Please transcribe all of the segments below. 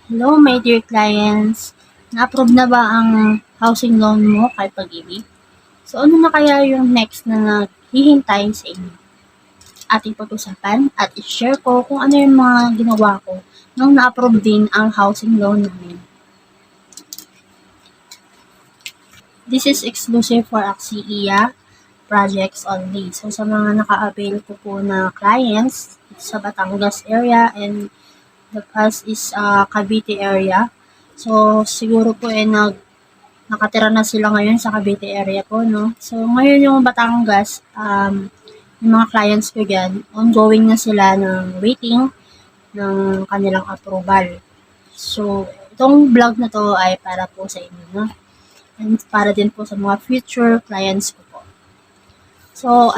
Hello, my dear clients. Na-approve na ba ang housing loan mo kay Pag-ibig? So, ano na kaya yung next na naghihintay sa inyo? Ating pag-usapan at i-share ko kung ano yung mga ginawa ko nung na-approve din ang housing loan namin. This is exclusive for Axia projects only. So, sa mga naka-avail ko po na clients sa Batangas area and the past is Cavite area. So, siguro po nakatira na sila ngayon sa Cavite area po, no? So, ngayon yung Batangas, yung mga clients ko dyan, ongoing na sila ng waiting ng kanilang approval. So, itong vlog na to ay para po sa inyo, no? And para din po sa mga future clients ko po. So,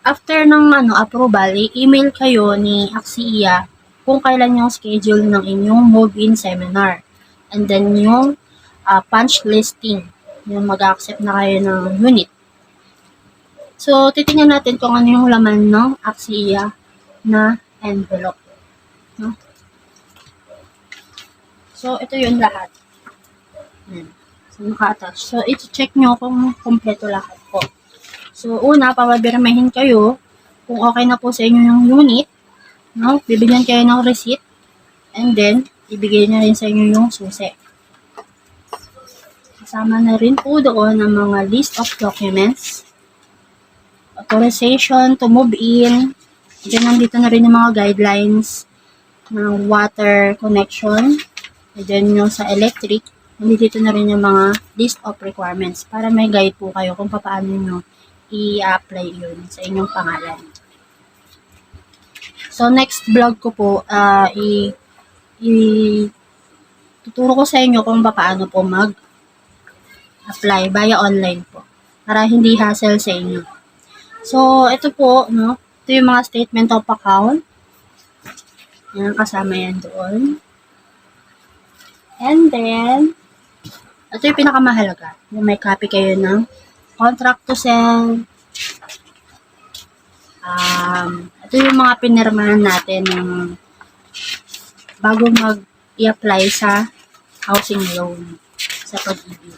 after ng approval, i-email kayo ni Axia kung kailan yung schedule ng inyong move-in seminar. And then yung punch listing, yung mag-accept na kayo ng unit. So, titingnan natin kung ano yung laman ng Axia na envelope. No? So, ito yung lahat. So, naka-attach. So, i-check nyo kung kompleto lahat po. So, una, papabirmahin kayo kung okay na po sa inyo yung unit. No? Bibigyan kayo ng receipt. And then, ibigay na rin sa inyo yung susi. Kasama na rin po doon ang mga list of documents. Authorization to move in. Diyan nandito na rin yung mga guidelines ng water connection. And then yung sa electric, nandito na rin yung mga list of requirements para may guide po kayo kung paano nyo i-apply yun sa inyong pangalan. So, next vlog ko po, tuturo ko sa inyo kung paano po mag-apply via online po para hindi hassle sa inyo. So, ito po, no? Ito yung mga statement of account. Yan, kasama yan doon. And then, ito yung pinakamahalaga. Yung may copy kayo ng contract to sell. Ito yung mga pinirmahan natin ng bago mag-i-apply sa housing loan sa Pag-ibig.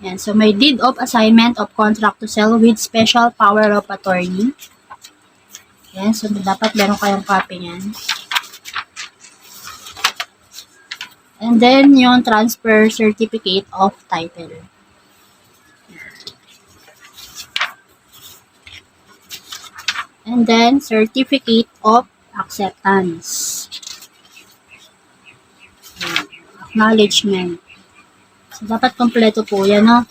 Yan. So, may deed of assignment of contract to sell with special power of attorney. Yan. So, dapat meron kayong copy niyan. And then, yung transfer certificate of title. And then, certificate of acceptance. Acknowledgement. So, dapat kompleto po yan, no?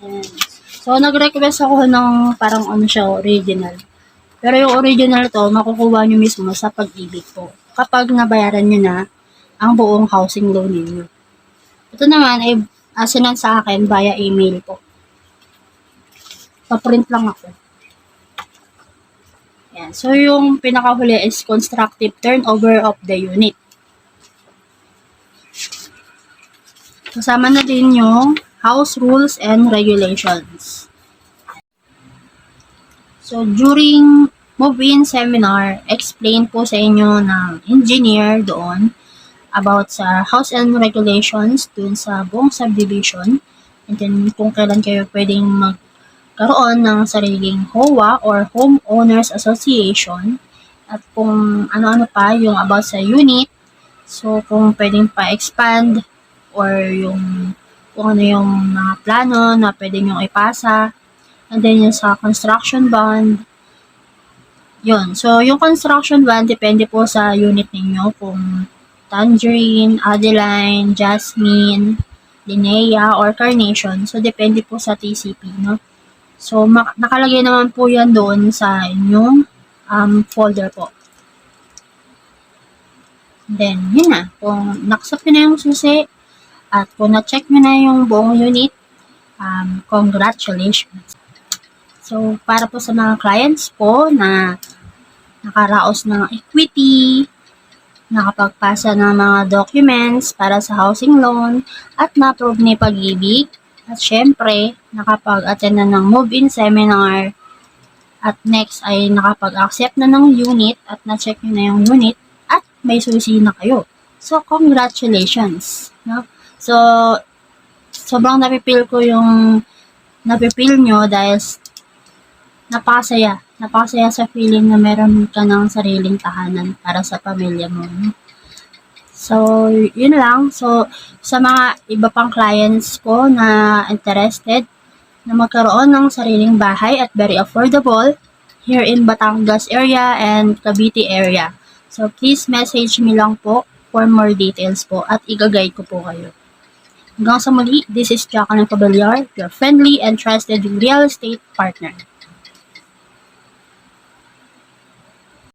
Ayan. So, nag-request ako ng parang siya, original. Pero yung original to, makukuha nyo mismo sa Pag-ibig po. Kapag nabayaran nyo na ang buong housing loan ninyo. Ito naman ay asinan sa akin via email po. Pa-print lang ako. Yan. So, yung pinakahuli is constructive turnover of the unit. Kasama na din yung house rules and regulations. So, during move-in seminar, explain po sa inyo ng engineer doon about sa house and regulations dun sa buong subdivision. And then, kung kailan kayo pwedeng magkaroon ng sariling HOA or Homeowners Association. At kung ano-ano pa yung about sa unit. So, kung pwedeng pa-expand or yung kung ano yung mga plano na pwede nyo ipasa. And then yung sa construction bond. Yun. So, yung construction bond, depende po sa unit ninyo kung Tangerine, Adeline, Jasmine, Linnea, or Carnation. So, depende po sa TCP, no? So, nakalagay naman po yan doon sa inyong folder po. Then, yun na. Kung nakasap nyo na yung susi, at kung na-check nyo na yung buong unit, congratulations. So, para po sa mga clients po na nakaraos ng equity, nakapagpasa ng mga documents para sa housing loan, at na-approve ni Pag-ibig, at syempre, nakapag-attend na ng move-in seminar, At next ay nakapag-accept na ng unit at na-check nyo na yung unit at may susi na kayo. So, congratulations. No? So, sobrang napipil ko yung napipil nyo dahil napakasaya. Napakasaya sa feeling na meron ka ng sariling tahanan para sa pamilya mo. No? So, yun lang. So, sa mga iba pang clients ko na interested na magkaroon ng sariling bahay at very affordable here in Batangas area and Cavite area. So, please message me lang po for more details po at i-guide ko po kayo. Hanggang sa muli, this is Jacqueline Cabellar, your friendly and trusted real estate partner.